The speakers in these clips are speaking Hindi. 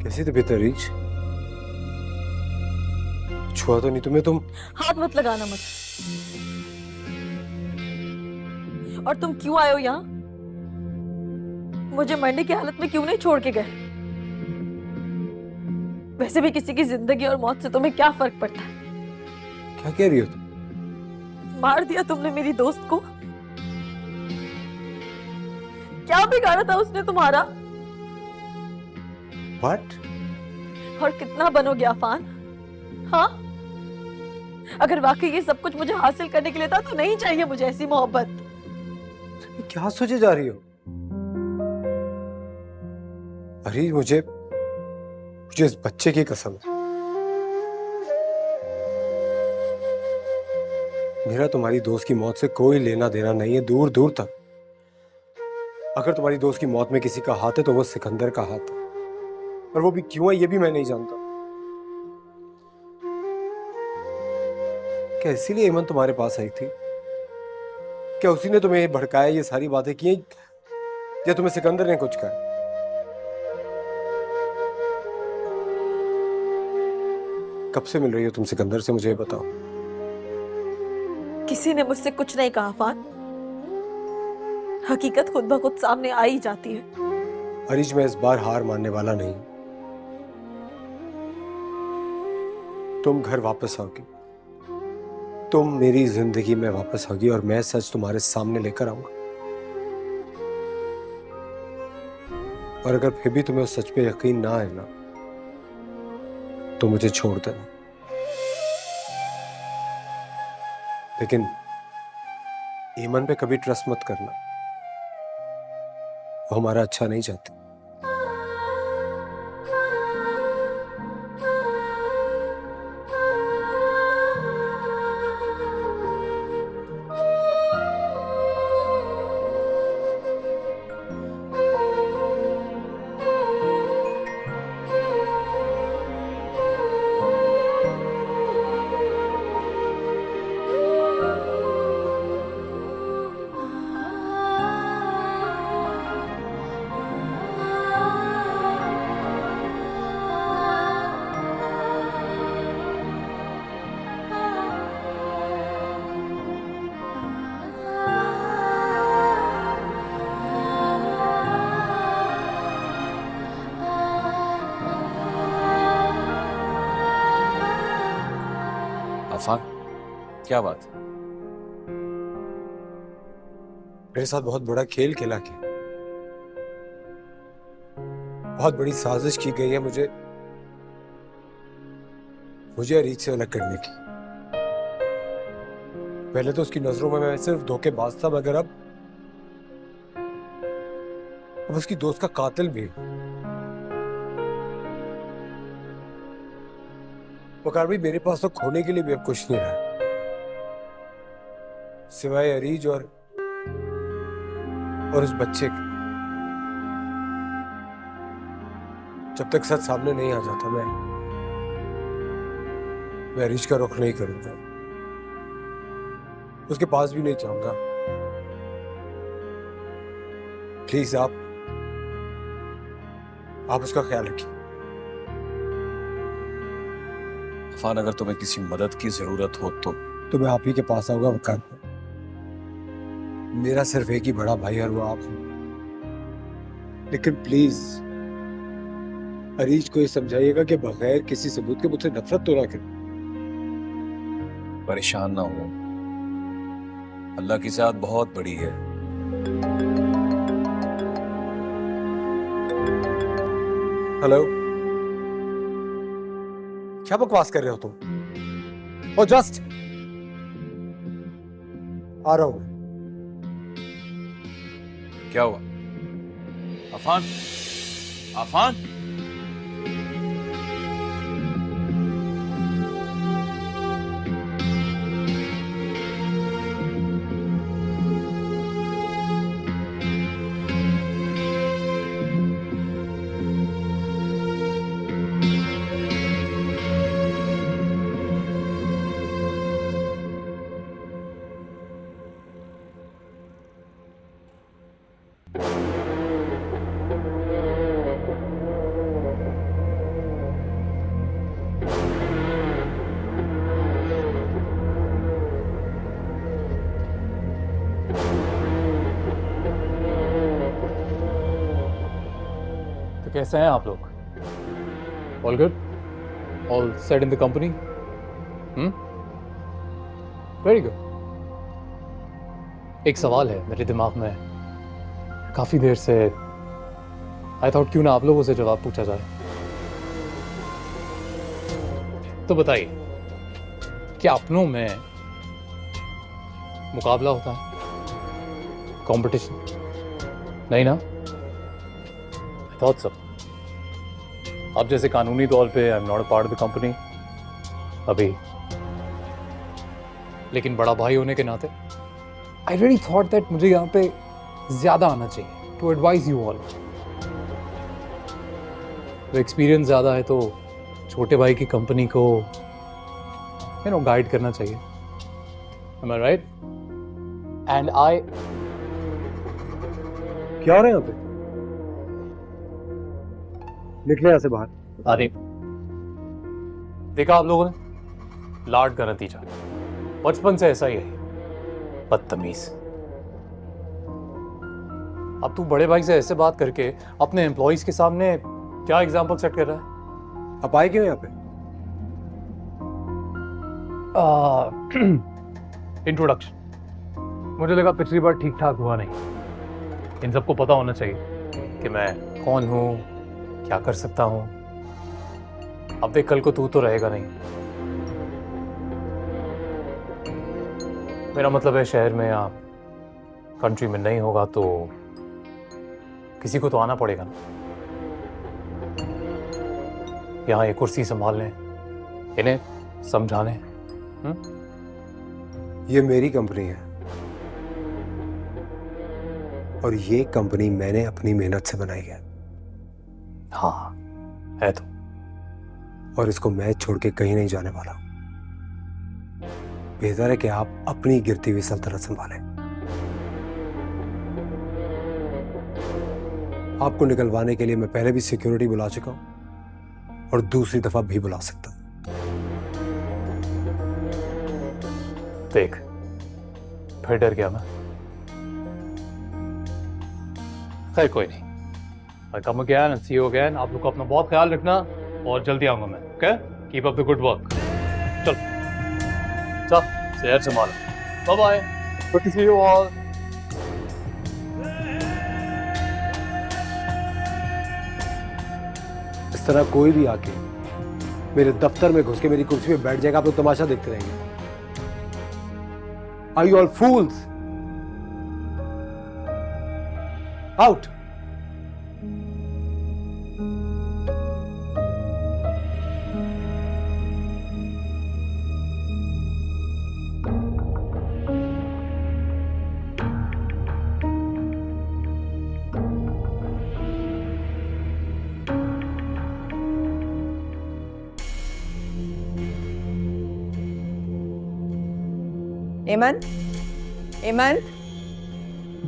कैसी तबीयत है रीच? छुआ तो नहीं तुम्हें? तुम हाथ मत लगाना मत। और तुम क्यों आए हो यहाँ? मुझे मरने की हालत में क्यों नहीं छोड़ के गए? वैसे भी किसी की जिंदगी और मौत से तुम्हें क्या फर्क पड़ता है? क्या कह रही हो तुम? मार दिया तुमने मेरी दोस्त को। क्या बिगाड़ा था उसने तुम्हारा? What? और कितना बनोगे अफान? हाँ, अगर वाकई ये सब कुछ मुझे हासिल करने के लिए था तो नहीं चाहिए मुझे ऐसी मोहब्बत। क्या सोचे जा रही हो? अरे मुझे इस बच्चे की कसम है, मेरा तुम्हारी दोस्त की मौत से कोई लेना देना नहीं है, दूर दूर तक। अगर तुम्हारी दोस्त की मौत में किसी का हाथ है तो वो सिकंदर का हाथ है, और वो भी क्यों है ये भी मैं नहीं जानता। क्या इसीलिए ईमन तुम्हारे पास आई थी? क्या उसी ने तुम्हें भड़काया, ये सारी बातें की, या तुम्हें सिकंदर ने कुछ कहा? कब से मिल रही हो तुम सिकंदर से, मुझे बताओ। किसी ने मुझसे कुछ नहीं कहा अफान। हकीकत खुद ब खुद सामने आ ही जाती है। हरीश, मैं इस बार हार मानने वाला नहीं। तुम घर वापस आओगी, तुम मेरी जिंदगी में वापस आओगी, और मैं सच तुम्हारे सामने लेकर आऊंगा। और अगर फिर भी तुम्हें उस सच पे यकीन ना आए ना, तो मुझे छोड़ देना। लेकिन ईमन पे कभी ट्रस्ट मत करना, वो हमारा अच्छा नहीं चाहती। अफान, क्या बात? मेरे साथ बहुत बड़ा खेल खेला गया, बहुत बड़ी साजिश की गई है मुझे अरीज से अलग करने की। पहले तो उसकी नजरों में मैं सिर्फ धोखेबाज था, मगर अब उसकी दोस्त का कातिल भी। वकार भाई, मेरे पास तो खोने के लिए भी अब कुछ नहीं रहा सिवाय अरीज और उस बच्चे के। जब तक सच सामने नहीं आ जाता, मैं अरीज का रुख नहीं करूंगा, उसके पास भी नहीं जाऊंगा। प्लीज आप उसका ख्याल रखिए। अफान, अगर तुम्हें किसी मदद की जरूरत हो तो मैं आप ही के पास आऊंगा वकार। मेरा सिर्फ एक ही बड़ा भाई है और वो आप हैं। लेकिन प्लीज अरीज को ये समझाइएगा कि बगैर किसी सबूत के मुझसे नफरत तो ना करे। परेशान ना हो, अल्लाह की ज़ात बहुत बड़ी है। हेलो, क्या बकवास कर रहे हो तुम? ओ जस्ट आ रहा हूं। क्या हुआ? अफान, अफान, तो कैसे हैं आप लोग? All good? All set in the company? Very good. एक सवाल है मेरे दिमाग में काफी देर से। आई थॉट क्यों ना आप लोगों से जवाब पूछा जाए। तो बताइए, क्या अपनों में मुकाबला होता है? कंपटीशन? नहीं ना? I thought so. अब जैसे कानूनी तौर पे I am not a part of the company अभी, लेकिन बड़ा भाई होने के नाते आई रियली थॉट दैट मुझे यहाँ पे ज्यादा आना चाहिए टू एडवाइज यू ऑल। तो एक्सपीरियंस ज्यादा है तो छोटे भाई की कंपनी को गाइड करना चाहिए। Am I right? And I क्या हो रहा है यहाँ पे? निकले यहाँ से बाहर। आदि देखा आप लोगों ने, लाड का नतीजा। बचपन से ऐसा ही है, बदतमीज। अब तू बड़े भाई से ऐसे बात करके अपने एम्प्लॉइज के सामने क्या एग्जाम्पल सेट कर रहा है? आप आए क्यों यहाँ पे? इंट्रोडक्शन। मुझे लगा पिछली बार ठीक ठाक हुआ नहीं। इन सबको पता होना चाहिए कि मैं कौन हूँ, क्या कर सकता हूँ। अब देख, कल को तू तो रहेगा नहीं। मेरा मतलब है, शहर में या कंट्री में नहीं होगा तो किसी को तो आना पड़ेगा ना, यहाँ ये कुर्सी संभालने, इन्हें समझाने। ये मेरी कंपनी है और ये कंपनी मैंने अपनी मेहनत से बनाई है। हाँ है तो। और इसको मैं छोड़ के कहीं नहीं जाने वाला। बेहतर है कि आप अपनी गिरती हुई सल्तनत संभालें। आपको निकलवाने के लिए मैं पहले भी सिक्योरिटी बुला चुका हूं और दूसरी दफा भी बुला सकता हूं। देख, फिर डर गया मैं। खैर कोई नहीं, I come again and see you again. आप लोग को अपना बहुत ख्याल रखना और जल्दी आऊंगा मैं। Okay, keep up the good work. चल चल, सेहत संभालो। Bye bye, good to see you all. इस तरह कोई भी आके मेरे दफ्तर में घुस के मेरी कुर्सी पे बैठ जाएगा, आप लोग तमाशा देखते रहेंगे। Are you all fools? Out! एमन, एमन,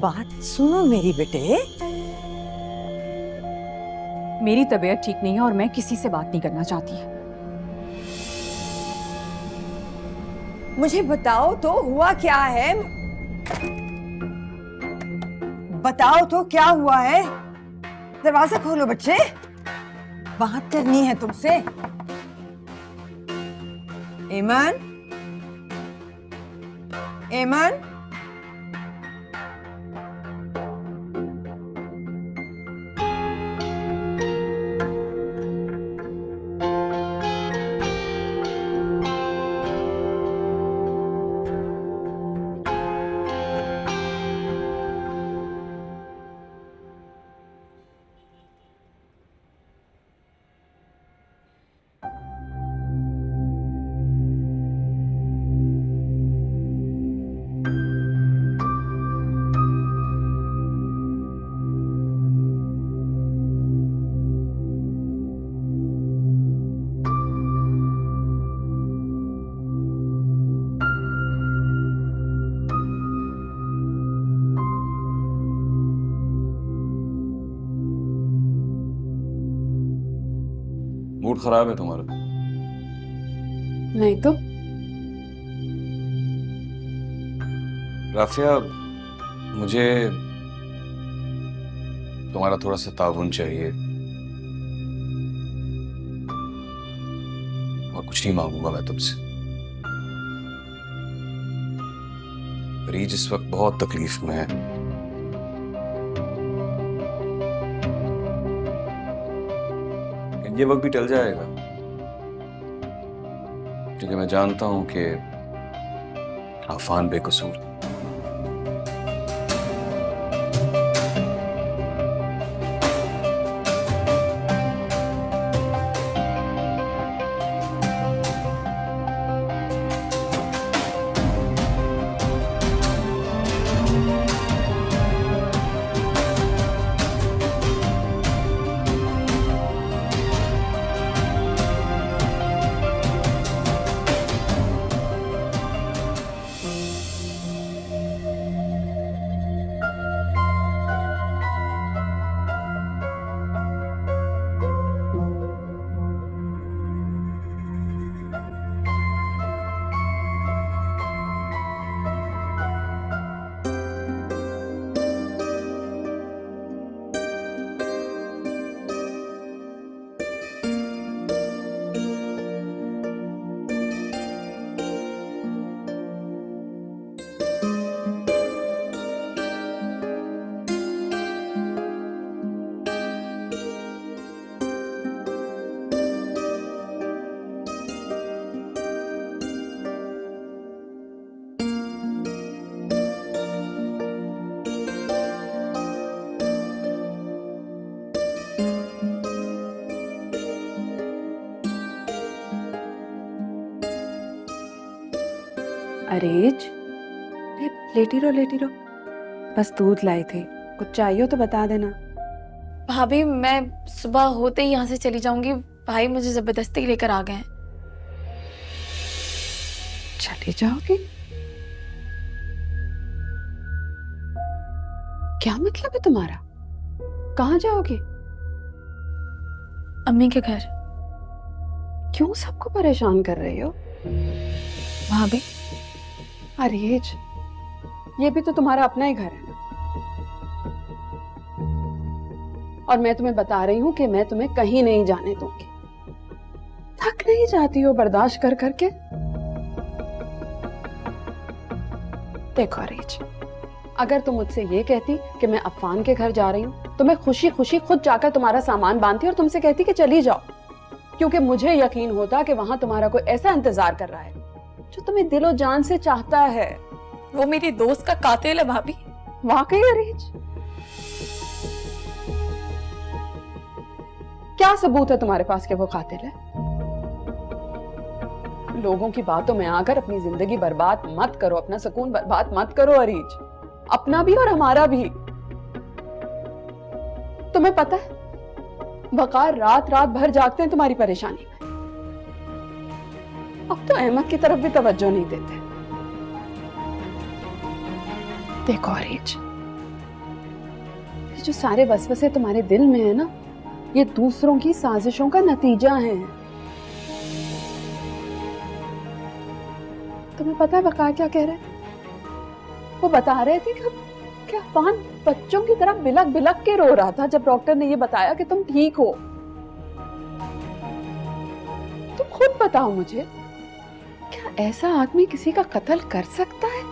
बात सुनो मेरी बेटे। मेरी तबीयत ठीक नहीं है और मैं किसी से बात नहीं करना चाहती। मुझे बताओ तो हुआ क्या है? बताओ तो क्या हुआ है? दरवाजा खोलो बच्चे, बात करनी है तुमसे। एमन, एमन, मूड खराब है तुम्हारा? नहीं तो। राफिया, मुझे तुम्हारा थोड़ा सा ताउन चाहिए, और कुछ नहीं मांगूंगा मैं तुमसे। रीज इस वक्त बहुत तकलीफ में है। ये वक्त भी टल जाएगा, क्योंकि मैं जानता हूं कि आफान बेकसूर है। अरेज, लेटी रहो। बस दूध लाई थी, कुछ चाहिए हो तो बता देना। भाभी मैं सुबह होते ही यहाँ से चली जाऊंगी, भाई मुझे जबरदस्ती लेकर आ गए हैं। चली जाओगी? क्या मतलब है तुम्हारा? कहाँ जाओगी? अम्मी के घर। क्यों सबको परेशान कर रही हो? भाभी अरेज, ये भी तो तुम्हारा अपना ही घर है ना। और मैं तुम्हें बता रही हूँ कि मैं तुम्हें कहीं नहीं जाने दूंगी। थक नहीं जाती हो बर्दाश्त कर करके? देखो अरेज, अगर तुम मुझसे ये कहती कि मैं अफान के घर जा रही हूँ तो मैं खुशी खुशी खुद जाकर तुम्हारा सामान बांधती और तुमसे कहती कि चली जाओ, क्योंकि मुझे यकीन होता कि वहां तुम्हारा कोई ऐसा इंतजार कर रहा है जो तुम्हें दिलो जान से चाहता है। वो मेरी दोस्त का कातिल है भाभी। वाकई अरेज? क्या सबूत है तुम्हारे पास कि वो कातिल है? लोगों की बातों में आकर अपनी जिंदगी बर्बाद मत करो, अपना सुकून बर्बाद मत करो अरीज, अपना भी और हमारा भी। तुम्हें पता है वकार रात रात भर जागते हैं तुम्हारी परेशानी में। अब तो अहमद की तरफ भी तवज्जो नहीं देते। देखो अरीज, ये जो सारे वसवसे तुम्हारे दिल में है ना, ये दूसरों की साजिशों का नतीजा है। तुम्हें पता है वकार क्या कह रहे हैं? वो बता रहे थे कि अफान बच्चों की तरह बिलक बिलक के रो रहा था जब डॉक्टर ने ये बताया कि तुम ठीक हो। तुम खुद बताओ मुझे, क्या ऐसा आदमी किसी का कत्ल कर सकता है?